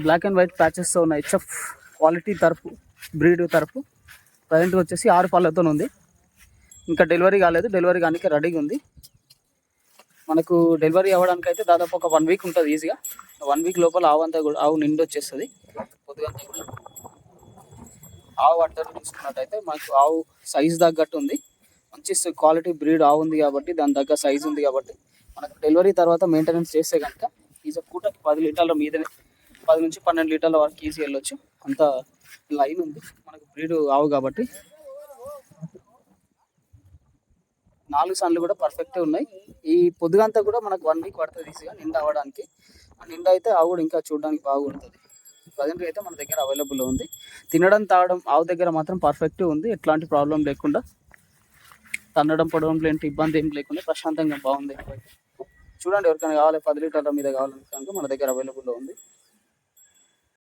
Black and white ప్యాచెస్తో ఉన్న HF quality తరపు breed తరపు ప్రజెంట్గా వచ్చేసి 6 పళ్ళతో ఉంది. ఇంకా డెలివరీ కాలేదు, డెలివరీ కానీ రెడీగా ఉంది. మనకు డెలివరీ అవ్వడానికి అయితే దాదాపు ఒక 1 వీక్ ఉంటుంది ఈజీగా. 1 వీక్ లోపల ఆవు నిండి వచ్చేస్తుంది. పొద్దుగంతా కూడా ఆవు అడ్డలు చూసుకున్నట్టయితే మనకు ఆవు సైజు తగ్గట్టు ఉంది. మంచి క్వాలిటీ బ్రీడ్ ఆవు ఉంది కాబట్టి, దాని దగ్గర సైజు ఉంది కాబట్టి మనకు డెలివరీ తర్వాత మెయింటెనెన్స్ చేస్తే కనుక ఈజీ పూటకి 10 లీటర్ల మీదనే, 10 నుంచి 12 లీటర్ల వరకు ఈజీ వెళ్ళొచ్చు. అంత లైన్ ఉంది మనకు బ్రీడ్ ఆవు కాబట్టి. 4 సన్లు కూడా పర్ఫెక్ట్గా ఉన్నాయి. ఈ పొద్దుగంతా కూడా మనకు 1 వీక్ పడుతుంది ఈజీగా నిండా అవ్వడానికి. ఆ నిండా అయితే ఆవు కూడా ఇంకా చూడడానికి బాగుంటుంది. ప్రజెంట్గా అయితే మన దగ్గర అవైలబుల్ ఉంది. తినడం తాగడం ఆవు దగ్గర మాత్రం పర్ఫెక్ట్గా ఉంది, ఎట్లాంటి ప్రాబ్లం లేకుండా. తన్నడం పొడవడం లాంటి ఇబ్బంది ఏం లేకుండా ప్రశాంతంగా బాగుంది. చూడండి, ఎవరికైనా కావాలి 10 లీటర్ల మీద కావాలనుకోక మన దగ్గర అవైలబుల్లో ఉంది.